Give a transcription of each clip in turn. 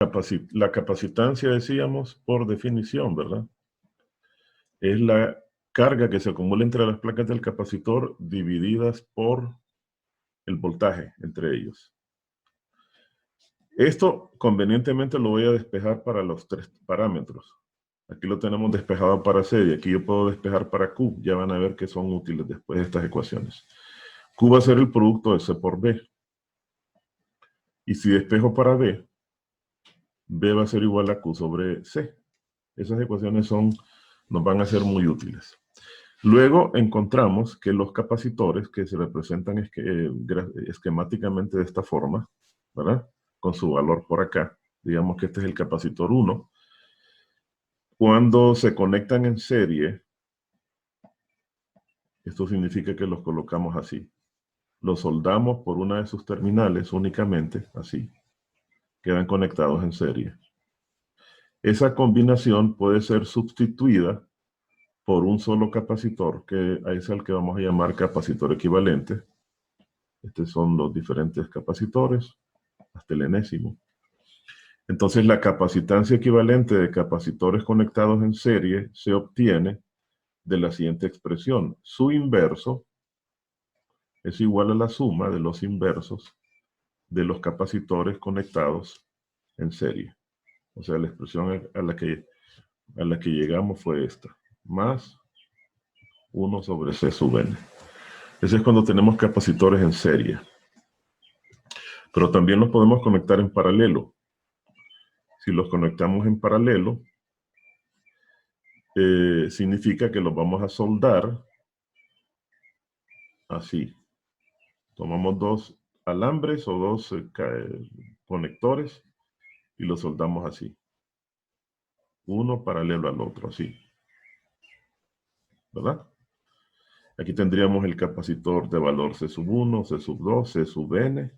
La capacitancia, decíamos, por definición, ¿verdad? Es la carga que se acumula entre las placas del capacitor divididas por el voltaje entre ellos. Esto convenientemente lo voy a despejar para los 3 parámetros. Aquí lo tenemos despejado para C y aquí yo puedo despejar para Q. Ya van a ver que son útiles después de estas ecuaciones. Q va a ser el producto de C por B. Y si despejo para B, B va a ser igual a Q sobre C. Esas ecuaciones nos van a ser muy útiles. Luego encontramos que los capacitores, que se representan esquemáticamente de esta forma, ¿verdad? Con su valor por acá. Digamos que este es el capacitor 1. Cuando se conectan en serie, esto significa que los colocamos así. Los soldamos por una de sus terminales únicamente, así. Quedan conectados en serie. Esa combinación puede ser sustituida por un solo capacitor, que es el que vamos a llamar capacitor equivalente. Estos son los diferentes capacitores, hasta el enésimo. Entonces, la capacitancia equivalente de capacitores conectados en serie se obtiene de la siguiente expresión. Su inverso es igual a la suma de los inversos de los capacitores conectados en serie. O sea, la expresión a la que llegamos fue esta. Más 1 sobre C sub n. Ese es cuando tenemos capacitores en serie. Pero también los podemos conectar en paralelo. Si los conectamos en paralelo, significa que los vamos a soldar así. Tomamos 2 alambres o 2 conectores y los soldamos así. Uno paralelo al otro, así. ¿Verdad? Aquí tendríamos el capacitor de valor C sub 1, C sub 2, C sub n.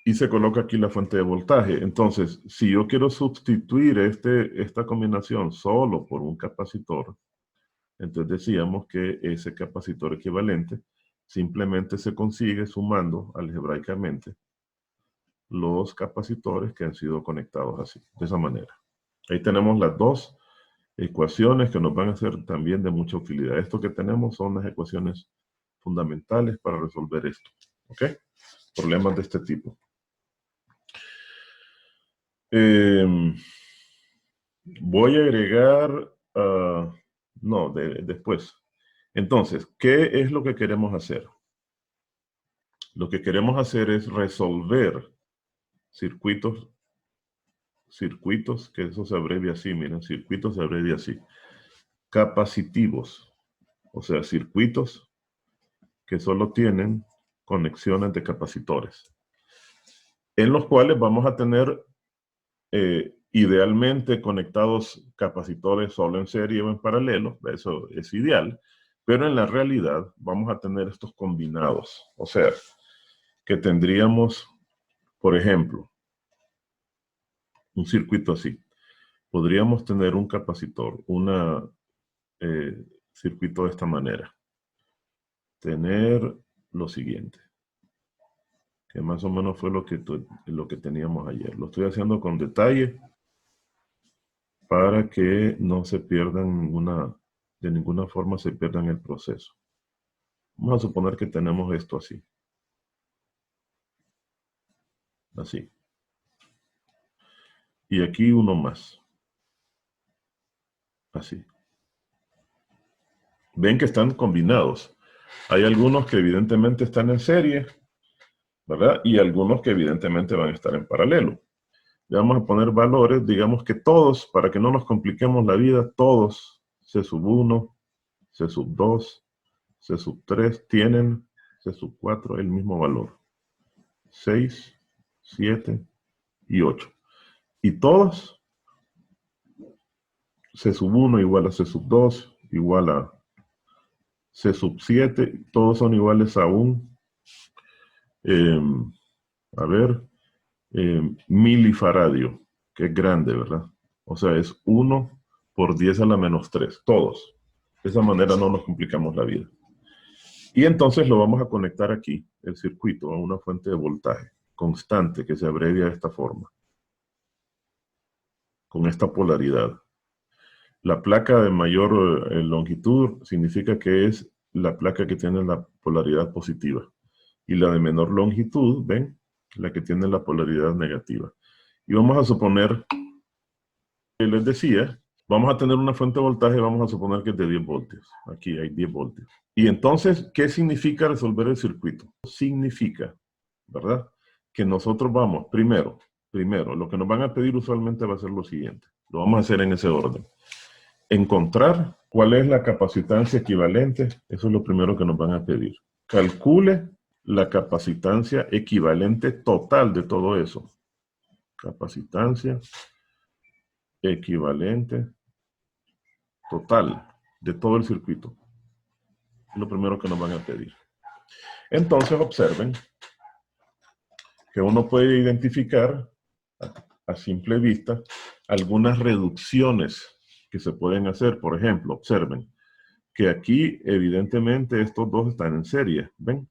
Y se coloca aquí la fuente de voltaje. Entonces, si yo quiero sustituir esta combinación solo por un capacitor, entonces decíamos que ese capacitor equivalente simplemente se consigue sumando algebraicamente los capacitores que han sido conectados así, de esa manera. Ahí tenemos las dos ecuaciones que nos van a ser también de mucha utilidad. Esto que tenemos son las ecuaciones fundamentales para resolver esto. ¿Ok? Problemas de este tipo. Voy a agregar... después. Entonces, ¿qué es lo que queremos hacer? Lo que queremos hacer es resolver circuitos, que eso se abrevia así, miren, circuitos se abrevia así. Capacitivos, o sea, circuitos que solo tienen conexiones de capacitores, en los cuales vamos a tener idealmente conectados capacitores solo en serie o en paralelo, eso es ideal, pero en la realidad vamos a tener estos combinados, o sea, que tendríamos, por ejemplo, un circuito así. Podríamos tener un capacitor, un circuito de esta manera. Tener lo siguiente, que más o menos fue lo que teníamos ayer. Lo estoy haciendo con detalle para que no se pierdan de ninguna forma se pierdan el proceso. Vamos a suponer que tenemos esto así. Así. Y aquí uno más. Así. Ven que están combinados. Hay algunos que evidentemente están en serie, ¿verdad? Y algunos que evidentemente van a estar en paralelo. Le vamos a poner valores, digamos que todos, para que no nos compliquemos la vida, todos, C sub 1, C sub 2, C sub 3, tienen C sub 4 el mismo valor. 6, 7 y 8. Y todos, C sub 1 igual a C sub 2, igual a C sub 7, todos son iguales a milifaradio, que es grande, ¿verdad? O sea, es 1 por 10 a la menos 3, todos. De esa manera no nos complicamos la vida. Y entonces lo vamos a conectar aquí, el circuito, a una fuente de voltaje. constante que se abrevia de esta forma, con esta polaridad. La placa de mayor longitud significa que es la placa que tiene la polaridad positiva. Y la de menor longitud, ¿ven? La que tiene la polaridad negativa. Y vamos a suponer, que les decía, vamos a tener una fuente de voltaje, vamos a suponer que es de 10 voltios. Aquí hay 10 voltios. Y entonces, ¿qué significa resolver el circuito? Significa, ¿verdad? Que nosotros vamos, primero, lo que nos van a pedir usualmente va a ser lo siguiente. Lo vamos a hacer en ese orden. Encontrar cuál es la capacitancia equivalente, eso es lo primero que nos van a pedir. Calcule la capacitancia equivalente total de todo eso. Capacitancia equivalente total de todo el circuito. Es lo primero que nos van a pedir. Entonces observen que uno puede identificar a simple vista algunas reducciones que se pueden hacer. Por ejemplo, observen que aquí evidentemente estos dos están en serie, ¿ven?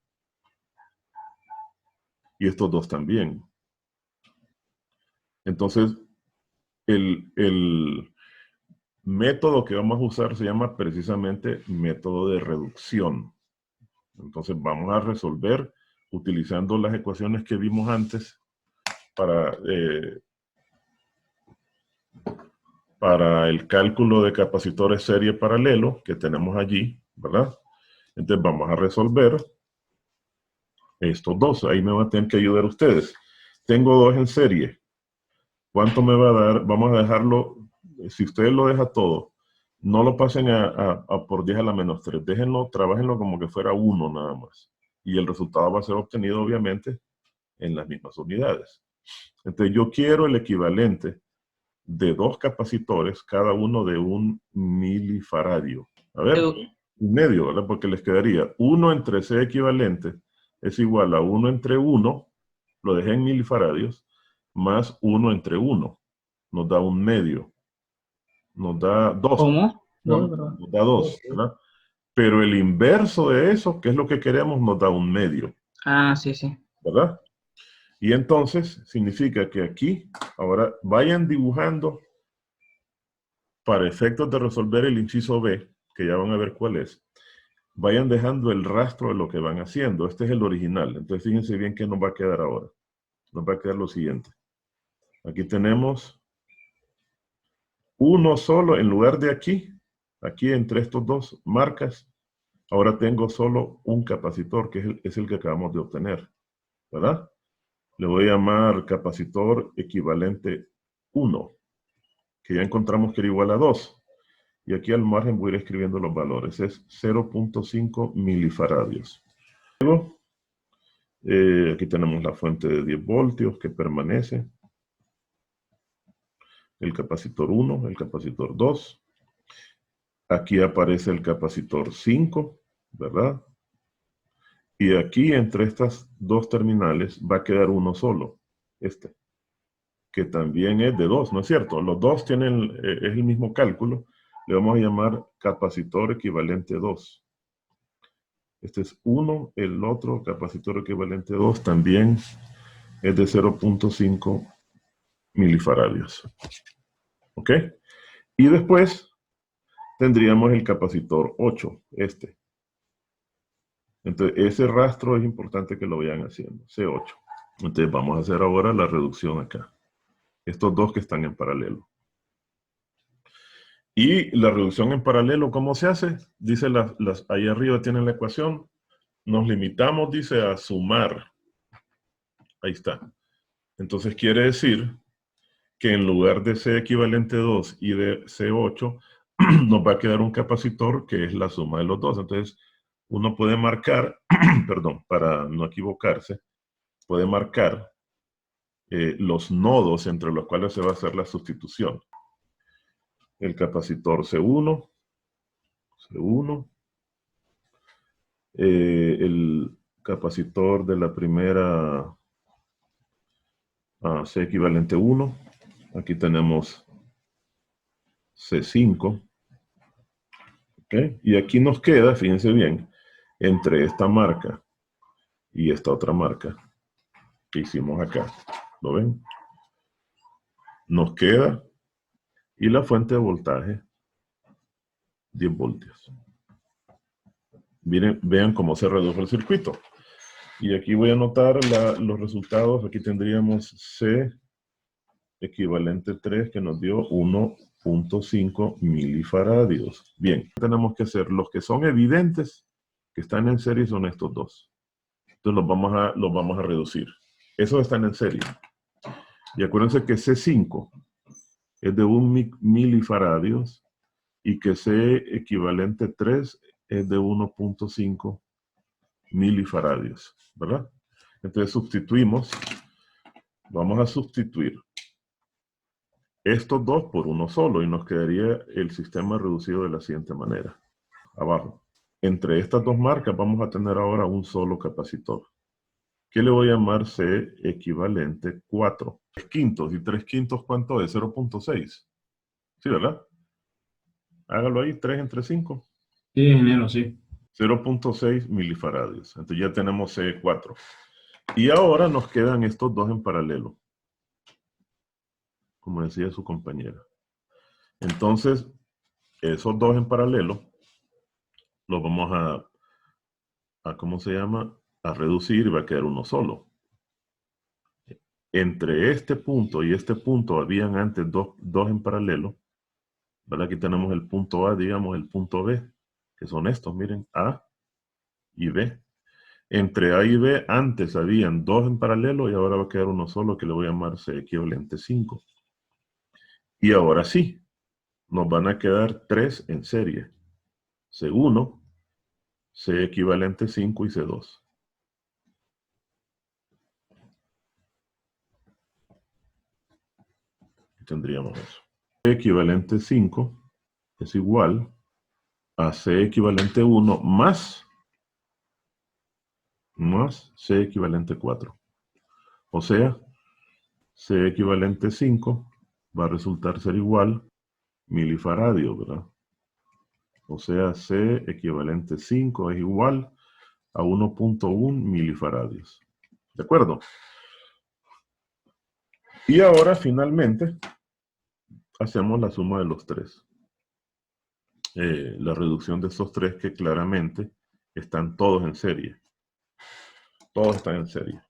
Y estos dos también. Entonces, el método que vamos a usar se llama precisamente método de reducción. Entonces vamos a resolver utilizando las ecuaciones que vimos antes para el cálculo de capacitores serie paralelo que tenemos allí, ¿verdad? Entonces vamos a resolver estos dos. Ahí me van a tener que ayudar ustedes. Tengo dos en serie. ¿Cuánto me va a dar? Vamos a dejarlo, si ustedes lo dejan todo, no lo pasen a por 10 a la menos 3. Déjenlo, trabajenlo como que fuera 1 nada más. Y el resultado va a ser obtenido, obviamente, en las mismas unidades. Entonces yo quiero el equivalente de dos capacitores, cada uno de 1 milifaradio. A ver, medio, ¿verdad? Porque les quedaría 1 entre C equivalente es igual a 1 entre 1, lo dejé en milifaradios, más 1 entre 1. Nos da un medio. Nos da 2. ¿Cómo? Nos da 2, ¿verdad? Pero el inverso de eso, que es lo que queremos, nos da un medio. Ah, sí, sí. ¿Verdad? Y entonces significa que aquí, ahora vayan dibujando para efectos de resolver el inciso B, que ya van a ver cuál es, vayan dejando el rastro de lo que van haciendo. Este es el original. Entonces fíjense bien qué nos va a quedar ahora. Nos va a quedar lo siguiente. Aquí tenemos uno solo, en lugar de aquí entre estos dos marcas, ahora tengo solo un capacitor, que es el que acabamos de obtener, ¿verdad? Le voy a llamar capacitor equivalente 1, que ya encontramos que era igual a 2. Y aquí al margen voy a ir escribiendo los valores. Es 0.5 milifaradios. Luego, aquí tenemos la fuente de 10 voltios que permanece. El capacitor 1, el capacitor 2. Aquí aparece el capacitor 5, ¿verdad? Y aquí entre estas dos terminales va a quedar uno solo, este, que también es de 2, ¿no es cierto? Los dos tienen, es el mismo cálculo. Le vamos a llamar capacitor equivalente 2. Este es 1, el otro capacitor equivalente 2 también es de 0.5 milifaradios. ¿Ok? Y después tendríamos el capacitor 8, este. Entonces, ese rastro es importante que lo vayan haciendo, C8. Entonces, vamos a hacer ahora la reducción acá. Estos dos que están en paralelo. Y la reducción en paralelo, ¿cómo se hace? Dice, ahí arriba tienen la ecuación. Nos limitamos, dice, a sumar. Ahí está. Entonces, quiere decir que en lugar de C equivalente 2 y de C8, nos va a quedar un capacitor que es la suma de los dos. Entonces, uno puede marcar, perdón, para no equivocarse, puede marcar los nodos entre los cuales se va a hacer la sustitución. El capacitor C1, el capacitor de la primera C equivalente 1, aquí tenemos C5, ¿okay? Y aquí nos queda, fíjense bien, entre esta marca y esta otra marca, que hicimos acá. ¿Lo ven? Nos queda, y la fuente de voltaje, 10 voltios. Miren, vean cómo se redujo el circuito. Y aquí voy a anotar los resultados. Aquí tendríamos C equivalente 3, que nos dio 1.5 milifaradios. Bien, tenemos que hacer los que son evidentes, que están en serie, son estos dos. Entonces los vamos a reducir. Esos están en serie. Y acuérdense que C5 es de 1 milifaradios y que C equivalente 3 es de 1.5 milifaradios, ¿verdad? Entonces sustituimos, vamos a sustituir estos dos por uno solo y nos quedaría el sistema reducido de la siguiente manera. Abajo, entre estas dos marcas vamos a tener ahora un solo capacitor, que le voy a llamar C equivalente 4. 3 quintos, ¿y 3 quintos cuánto es? 0.6. ¿Sí, verdad? Hágalo ahí, 3 entre 5. Sí, ingeniero, sí. 0.6 milifaradios. Entonces ya tenemos C4. Y ahora nos quedan estos dos en paralelo, como decía su compañera. Entonces, esos dos en paralelo los vamos a ¿cómo se llama? A reducir y va a quedar uno solo. Entre este punto y este punto habían antes dos en paralelo, ¿verdad? Aquí tenemos el punto A, digamos, el punto B, que son estos, miren, A y B. Entre A y B antes habían dos en paralelo y ahora va a quedar uno solo, que le voy a llamar C equivalente 5. Y ahora sí, nos van a quedar 3 en serie. C1, C equivalente 5 y C2. Tendríamos eso. C equivalente 5 es igual a C equivalente 1 más C equivalente 4. O sea, C equivalente 5 va a resultar ser igual milifaradio, ¿verdad? O sea, C equivalente 5 es igual a 1.1 milifaradios. ¿De acuerdo? Y ahora, finalmente, hacemos la suma de los tres. La reducción de estos tres que claramente están todos en serie. Todos están en serie.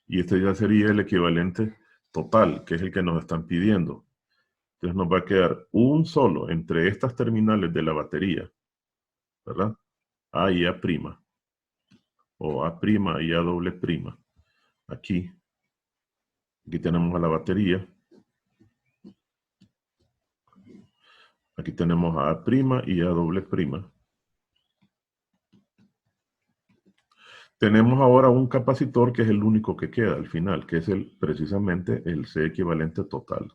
Y este ya sería el equivalente total, que es el que nos están pidiendo. Entonces nos va a quedar un solo entre estas terminales de la batería, ¿verdad? A y A', o A' y A doble prima. Aquí tenemos a la batería. Aquí tenemos a A' y A doble prima. Tenemos ahora un capacitor que es el único que queda al final, que es precisamente el C equivalente total.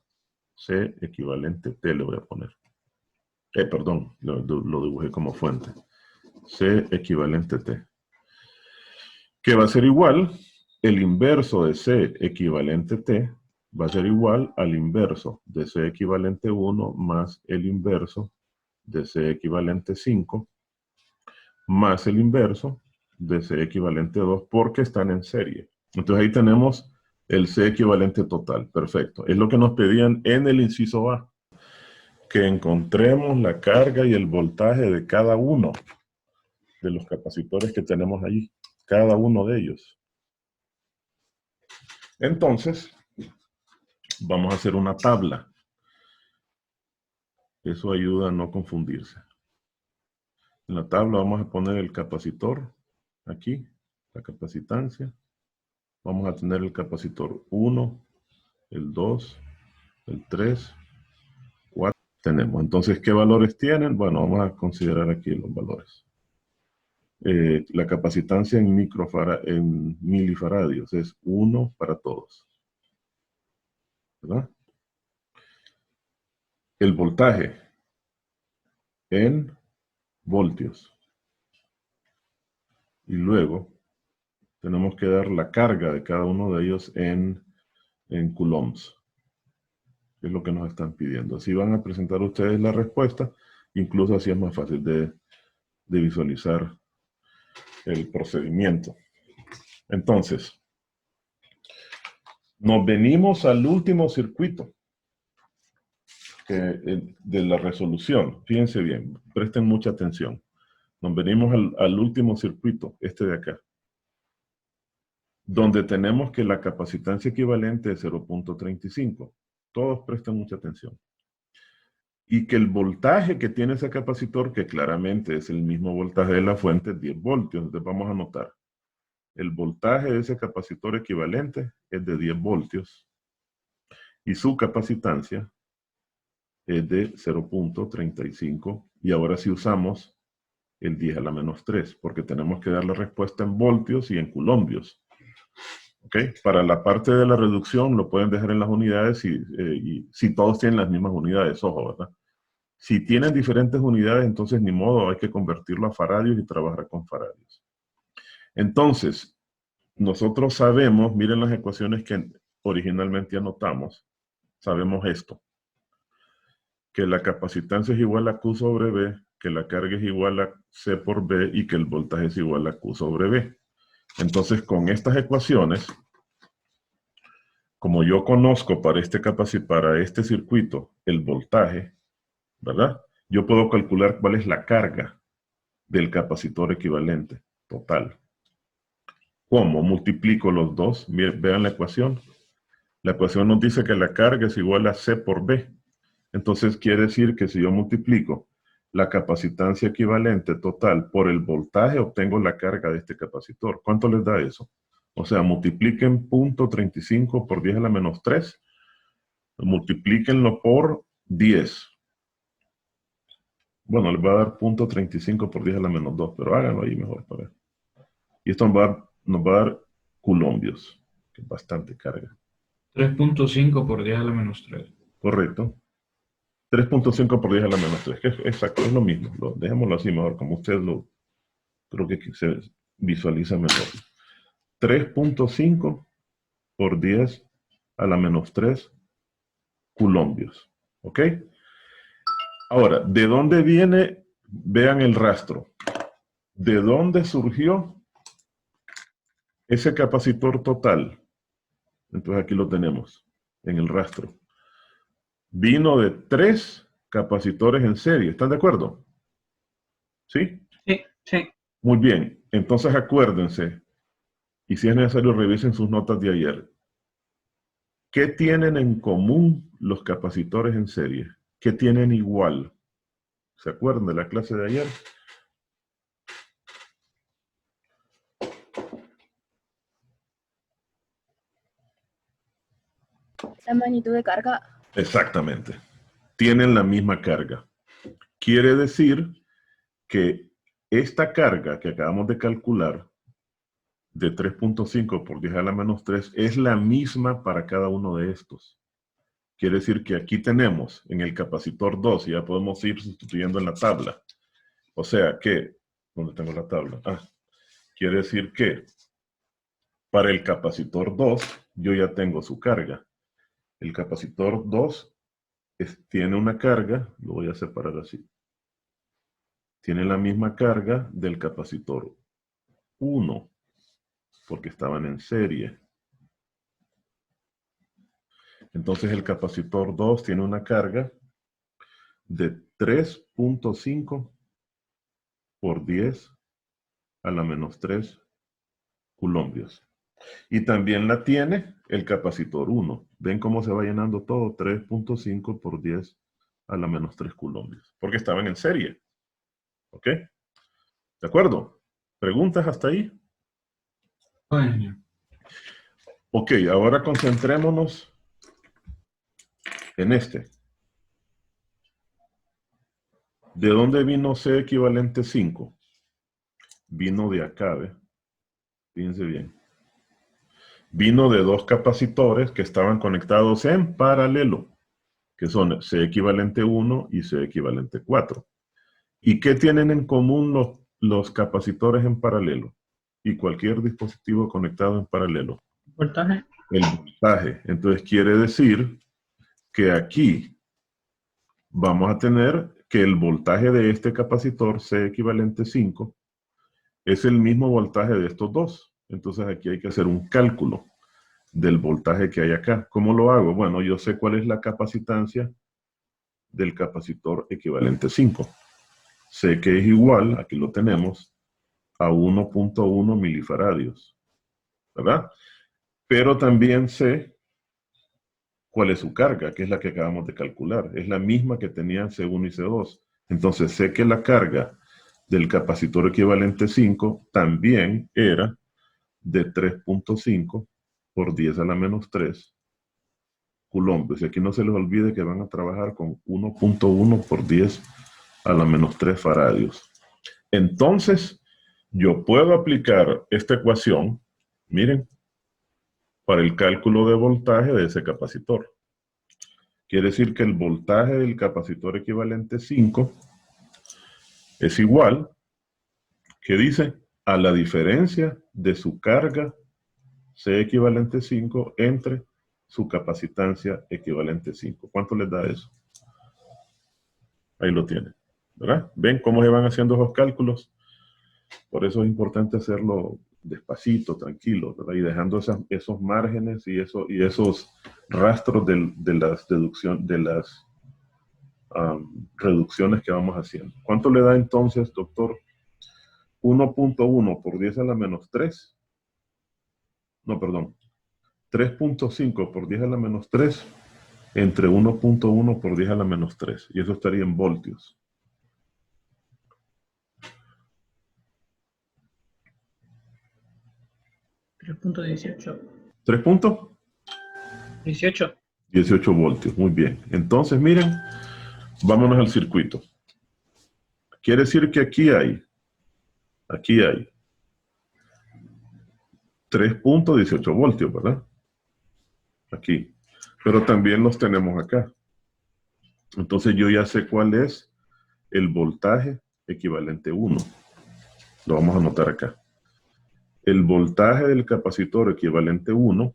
C equivalente T le voy a poner. Perdón, lo dibujé como fuente. C equivalente T. Que va a ser igual, el inverso de C equivalente T va a ser igual al inverso de C equivalente 1 más el inverso de C equivalente 5 más el inverso de C equivalente 2 porque están en serie. Entonces ahí tenemos el C equivalente total. Perfecto. Es lo que nos pedían en el inciso A. Que encontremos la carga y el voltaje de cada uno de los capacitores que tenemos allí. Cada uno de ellos. Entonces, vamos a hacer una tabla. Eso ayuda a no confundirse. En la tabla vamos a poner el capacitor, aquí, la capacitancia. Vamos a tener el capacitor 1, el 2, el 3, 4. Tenemos. Entonces, ¿qué valores tienen? Bueno, vamos a considerar aquí los valores. La capacitancia en milifaradios es 1 para todos. ¿Verdad? El voltaje en voltios. Y luego tenemos que dar la carga de cada uno de ellos en coulombs. Es lo que nos están pidiendo. Así van a presentar ustedes la respuesta. Incluso así es más fácil de visualizar el procedimiento. Entonces, Nos venimos al último circuito de la resolución. Fíjense bien, presten mucha atención. Nos venimos al último circuito, este de acá, donde tenemos que la capacitancia equivalente es 0.35. Todos presten mucha atención. Y que el voltaje que tiene ese capacitor, que claramente es el mismo voltaje de la fuente, es 10 voltios. Entonces vamos a anotar. El voltaje de ese capacitor equivalente es de 10 voltios. Y su capacitancia es de 0.35. Y ahora sí usamos el 10 a la menos 3, porque tenemos que dar la respuesta en voltios y en coulombios. ¿Ok? Para la parte de la reducción lo pueden dejar en las unidades y si todos tienen las mismas unidades, ojo, ¿verdad? Si tienen diferentes unidades, entonces ni modo, hay que convertirlo a faradios y trabajar con faradios. Entonces, nosotros sabemos, miren las ecuaciones que originalmente anotamos, sabemos esto, que la capacitancia es igual a Q sobre B, que la carga es igual a C por B y que el voltaje es igual a Q sobre B. Entonces, con estas ecuaciones, como yo conozco para este circuito el voltaje, ¿verdad? Yo puedo calcular cuál es la carga del capacitor equivalente total. ¿Cómo? Multiplico los dos. Vean la ecuación. La ecuación nos dice que la carga es igual a C por B. Entonces quiere decir que si yo multiplico la capacitancia equivalente total por el voltaje, obtengo la carga de este capacitor. ¿Cuánto les da eso? O sea, multipliquen 0.35 por 10 a la menos 3. Multiplíquenlo por 10. Bueno, les va a dar 0.35 por 10 a la menos 2, pero háganlo ahí mejor para ver. Y esto nos va a dar coulombios, que es bastante carga. 3.5 por 10 a la menos 3. Correcto. 3.5 por 10 a la menos 3, que es exacto, es lo mismo. Dejémoslo así mejor, como ustedes lo creo que se visualiza mejor. 3.5 por 10 a la menos 3 coulombios. ¿Ok? Ahora, ¿de dónde viene? Vean el rastro. ¿De dónde surgió ese capacitor total? Entonces aquí lo tenemos, en el rastro. Vino de 3 capacitores en serie. ¿Están de acuerdo? ¿Sí? Sí, sí. Muy bien. Entonces acuérdense, y si es necesario revisen sus notas de ayer. ¿Qué tienen en común los capacitores en serie? ¿Qué tienen igual? ¿Se acuerdan de la clase de ayer? La magnitud de carga. Exactamente. Tienen la misma carga. Quiere decir que esta carga que acabamos de calcular de 3.5 por 10 a la menos 3 es la misma para cada uno de estos. Quiere decir que aquí tenemos en el capacitor 2, y ya podemos ir sustituyendo en la tabla. O sea que, ¿dónde tengo la tabla? Quiere decir que para el capacitor 2 yo ya tengo su carga. El capacitor 2 tiene una carga, lo voy a separar así. Tiene la misma carga del capacitor 1, porque estaban en serie. Entonces el capacitor 2 tiene una carga de 3.5 por 10 a la menos 3 coulombios. Y también la tiene el capacitor 1. ¿Ven cómo se va llenando todo? 3.5 por 10 a la menos 3 coulombios. Porque estaban en serie. ¿Ok? ¿De acuerdo? ¿Preguntas hasta ahí? Bueno. Ok, ahora concentrémonos en este. ¿De dónde vino C equivalente 5? Vino de acá, ¿ve? Fíjense bien. Vino de 2 capacitores que estaban conectados en paralelo, que son C equivalente 1 y C equivalente 4. ¿Y qué tienen en común los capacitores en paralelo? Y cualquier dispositivo conectado en paralelo. ¿Voltaje? El voltaje. Entonces quiere decir que aquí vamos a tener que el voltaje de este capacitor, C equivalente 5, es el mismo voltaje de estos dos. Entonces aquí hay que hacer un cálculo del voltaje que hay acá. ¿Cómo lo hago? Bueno, yo sé cuál es la capacitancia del capacitor equivalente 5. Sé que es igual, aquí lo tenemos, a 1.1 milifaradios, ¿verdad? Pero también sé cuál es su carga, que es la que acabamos de calcular. Es la misma que tenían C1 y C2. Entonces sé que la carga del capacitor equivalente 5 también era de 3.5 por 10 a la menos 3 coulombs. Y aquí no se les olvide que van a trabajar con 1.1 por 10 a la menos 3 faradios. Entonces, yo puedo aplicar esta ecuación, miren, para el cálculo de voltaje de ese capacitor. Quiere decir que el voltaje del capacitor equivalente 5 es igual, ¿qué dice? A la diferencia de su carga C equivalente 5 entre su capacitancia equivalente 5. ¿Cuánto les da eso? Ahí lo tienen, ¿verdad? ¿Ven cómo se van haciendo esos cálculos? Por eso es importante hacerlo despacito, tranquilo, ¿verdad? Y dejando esos márgenes y esos rastros de las reducciones que vamos haciendo. ¿Cuánto le da entonces, doctor? 1.1 por 10 a la menos 3. No, perdón. 3.5 por 10 a la menos 3 entre 1.1 por 10 a la menos 3. Y eso estaría en voltios. $3.18. 3 puntos. 18. 18 voltios. Muy bien. Entonces, miren, vámonos al circuito. Quiere decir que aquí hay 3.18 voltios, ¿verdad? Aquí. Pero también los tenemos acá. Entonces yo ya sé cuál es el voltaje equivalente 1. Lo vamos a anotar acá. El voltaje del capacitor equivalente 1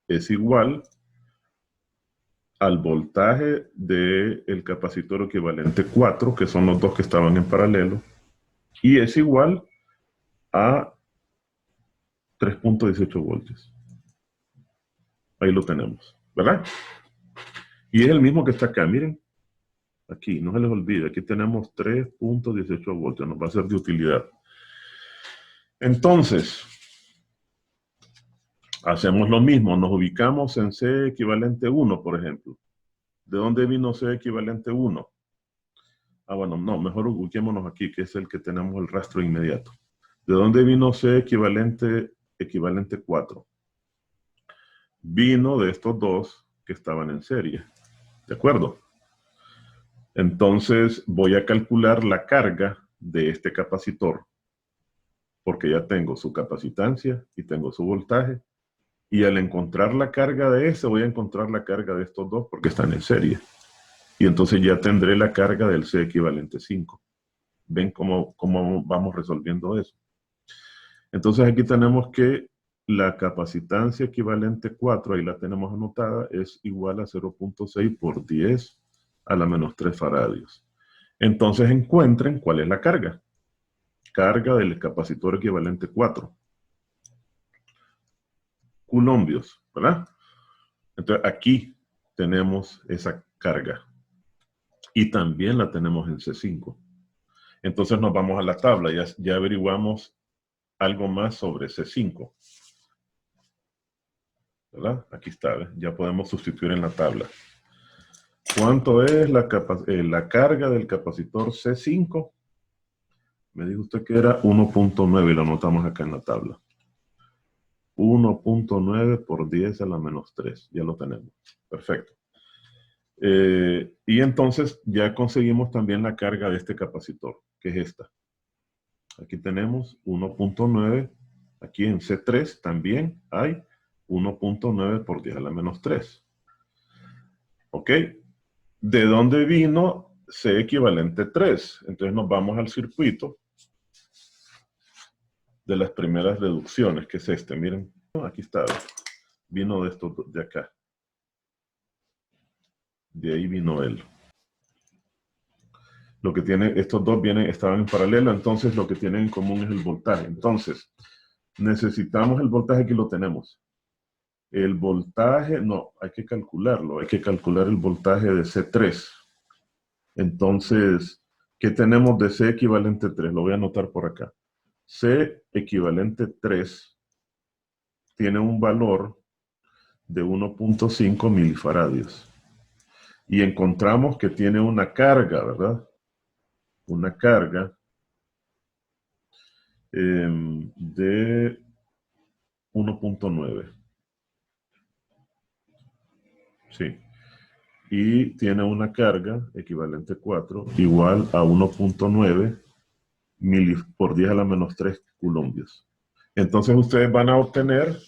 es igual al voltaje del capacitor equivalente 4, que son los dos que estaban en paralelo, y es igual a 3.18 voltios. Ahí lo tenemos, ¿verdad? Y es el mismo que está acá, miren. Aquí, no se les olvide, aquí tenemos 3.18 voltios, nos va a ser de utilidad. Entonces, hacemos lo mismo, nos ubicamos en C equivalente 1, por ejemplo. ¿De dónde vino C equivalente 1? Ah, bueno, no, mejor ubiquémonos aquí, que es el que tenemos el rastro inmediato. ¿De dónde vino C equivalente 4? Vino de estos dos que estaban en serie. ¿De acuerdo? Entonces voy a calcular la carga de este capacitor, porque ya tengo su capacitancia y tengo su voltaje. Y al encontrar la carga de ese, voy a encontrar la carga de estos dos porque están en serie. Y entonces ya tendré la carga del C equivalente 5. ¿Ven cómo vamos resolviendo eso? Entonces aquí tenemos que la capacitancia equivalente 4, ahí la tenemos anotada, es igual a 0.6 por 10 a la menos 3 faradios. Entonces encuentren cuál es la carga. Carga del capacitor equivalente 4. Coulombios, ¿verdad? Entonces aquí tenemos esa carga. Y también la tenemos en C5. Entonces nos vamos a la tabla, ya averiguamos algo más sobre C5. ¿Verdad? Aquí está, ¿ves? Ya podemos sustituir en la tabla. ¿Cuánto es la carga del capacitor C5? Me dijo usted que era 1.9 y lo anotamos acá en la tabla. 1.9 por 10 a la menos 3. Ya lo tenemos. Perfecto. Y entonces ya conseguimos también la carga de este capacitor, que es esta. Aquí tenemos 1.9. Aquí en C3 también hay 1.9 por 10 a la menos 3. ¿Ok? ¿De dónde vino C equivalente 3? Entonces nos vamos al circuito de las primeras reducciones, que es este. Miren, aquí está. Vino de esto de acá. De ahí vino él. Lo que tiene, estos dos estaban en paralelo, entonces lo que tienen en común es el voltaje. Entonces, necesitamos el voltaje, aquí lo tenemos. El voltaje, no, hay que calcularlo. Hay que calcular el voltaje de C3. Entonces, ¿qué tenemos de C equivalente 3? Lo voy a anotar por acá. C equivalente 3 tiene un valor de 1.5 milifaradios. Y encontramos que tiene una carga, ¿verdad? Una carga de 1.9. Sí. Y tiene una carga equivalente 4 igual a 1.9 por 10 a la menos 3 coulombios. Entonces ustedes van a obtener,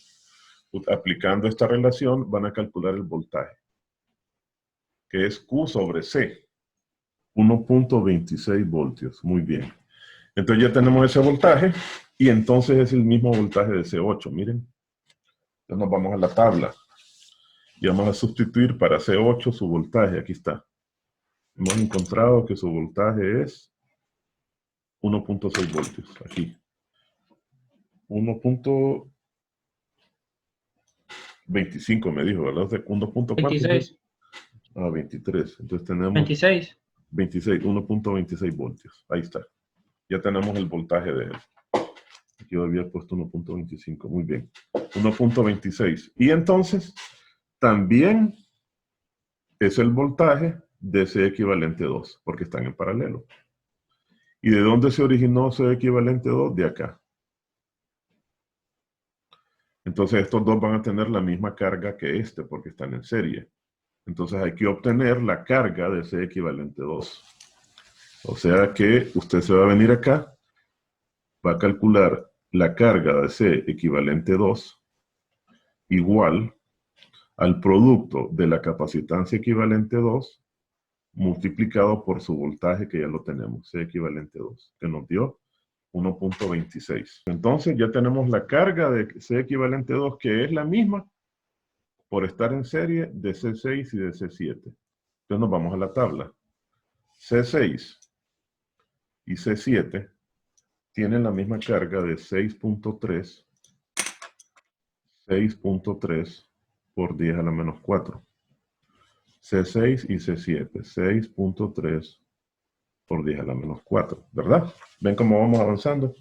aplicando esta relación, van a calcular el voltaje, que es Q sobre C, 1.26 voltios. Muy bien. Entonces ya tenemos ese voltaje, y entonces es el mismo voltaje de C8, miren. Entonces nos vamos a la tabla, y vamos a sustituir para C8 su voltaje, aquí está. Hemos encontrado que su voltaje es 1.6 voltios, aquí. 1.25 me dijo, ¿verdad? O sea, 1.4. 26. Ah, 23. Entonces tenemos 26. 26, 1.26 voltios. Ahí está. Ya tenemos el voltaje de él. Aquí yo había puesto 1.25. Muy bien. 1.26. Y entonces, también es el voltaje de C equivalente 2, porque están en paralelo. ¿Y de dónde se originó C equivalente 2? De acá. Entonces estos dos van a tener la misma carga que este, porque están en serie. Entonces hay que obtener la carga de C equivalente 2. O sea que usted se va a venir acá, va a calcular la carga de C equivalente 2 igual al producto de la capacitancia equivalente 2 multiplicado por su voltaje, que ya lo tenemos, C equivalente 2, que nos dio 1.26. Entonces ya tenemos la carga de C equivalente 2, que es la misma por estar en serie de C6 y de C7. Entonces nos vamos a la tabla. C6 y C7 tienen la misma carga de 6.3 por 10 a la menos 4. C6 y C7, 6.3 por 10 a la menos 4, ¿verdad? ¿Ven cómo vamos avanzando?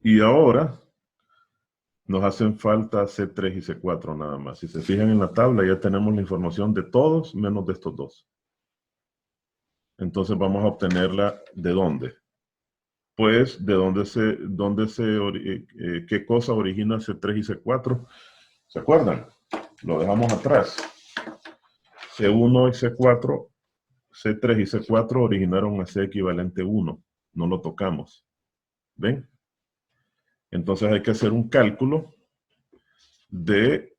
Y ahora nos hacen falta C3 y C4 nada más. Si se fijan en la tabla, ya tenemos la información de todos menos de estos dos. Entonces vamos a obtenerla ¿de dónde? Pues de qué cosa origina C3 y C4. ¿Se acuerdan? Lo dejamos atrás. C1 y C4, C3 y C4 originaron a C equivalente 1. No lo tocamos. ¿Ven? Entonces hay que hacer un cálculo de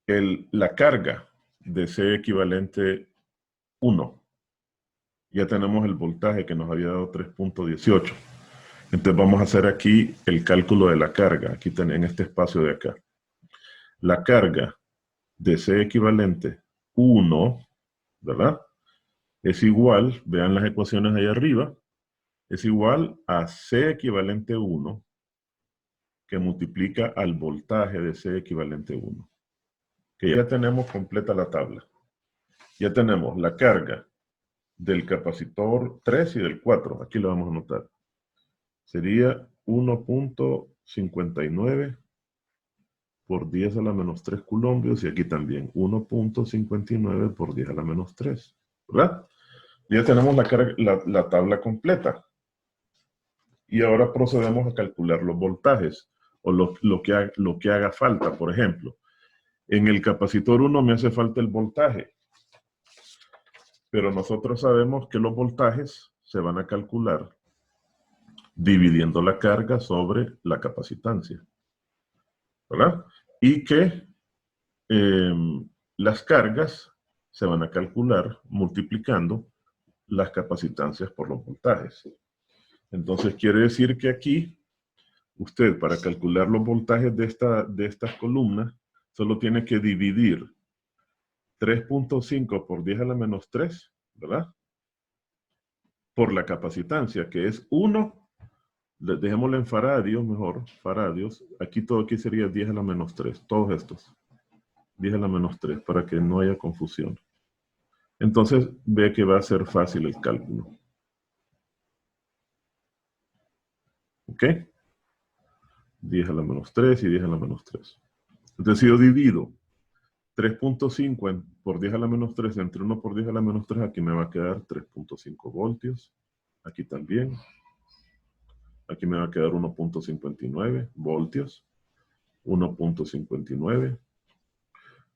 la carga de C equivalente 1. Ya tenemos el voltaje que nos había dado 3.18. Entonces vamos a hacer aquí el cálculo de la carga, aquí en este espacio de acá. La carga de C equivalente 1, ¿verdad? Es igual, vean las ecuaciones ahí arriba, es igual a C equivalente 1 que multiplica al voltaje de C equivalente 1. Que ya tenemos completa la tabla. Ya tenemos la carga del capacitor 3 y del 4. Aquí lo vamos a anotar. Sería 1.59 por 10 a la menos 3 coulombios, y aquí también 1.59 por 10 a la menos 3. ¿Verdad? Ya tenemos la tabla completa. Y ahora procedemos a calcular los voltajes, o lo que haga falta. Por ejemplo, en el capacitor 1 me hace falta el voltaje. Pero nosotros sabemos que los voltajes se van a calcular dividiendo la carga sobre la capacitancia, ¿verdad? Y que las cargas se van a calcular multiplicando las capacitancias por los voltajes. Entonces quiere decir que aquí, usted para calcular los voltajes de estas columnas, solo tiene que dividir 3.5 por 10 a la menos 3, ¿verdad? Por la capacitancia, que es 1 Dejémoslo en faradios mejor, faradios. Aquí todo aquí sería 10 a la menos 3, todos estos. 10 a la menos 3, para que no haya confusión. Entonces, ve que va a ser fácil el cálculo. ¿Ok? 10 a la menos 3 y 10 a la menos 3. Entonces, si yo divido 3.5 por 10 a la menos 3 entre 1 por 10 a la menos 3, aquí me va a quedar 3.5 voltios. Aquí también. Aquí me va a quedar 1.59 voltios. 1.59.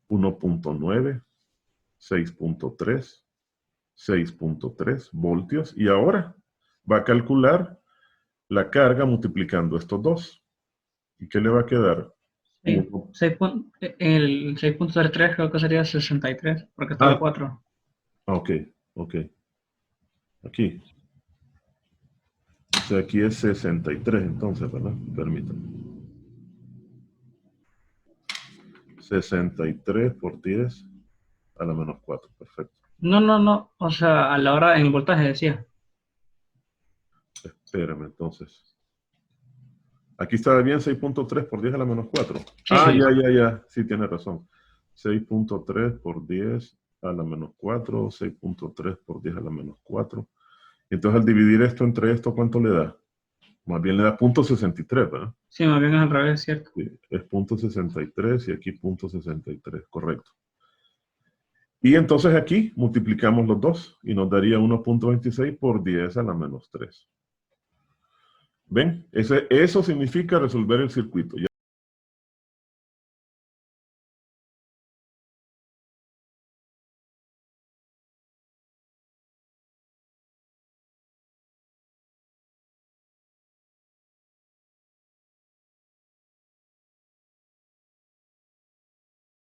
1.9. 6.3. 6.3 voltios. Y ahora va a calcular la carga multiplicando estos dos. ¿Y qué le va a quedar? El 6.33 creo que sería 63, porque está el 4. Ok, ok. Aquí. O sea, aquí es 63 entonces, ¿verdad? Permítanme. 63 por 10 a la menos 4. Perfecto. No. O sea, a la hora en el voltaje decía. Espérame, entonces. Aquí estaba bien 6.3 por 10 a la menos 4. Sí, Ah, sí. ya. Sí, tiene razón. 6.3 por 10 a la menos 4. 6.3 por 10 a la menos 4. Entonces, al dividir esto entre esto, ¿cuánto le da? Más bien le da 0.63, ¿verdad? Sí, más bien es al revés, ¿cierto? Sí, es 0.63 y aquí 0.63, correcto. Y entonces aquí multiplicamos los dos y nos daría 1.26 por 10 a la menos 3. ¿Ven? Eso significa resolver el circuito.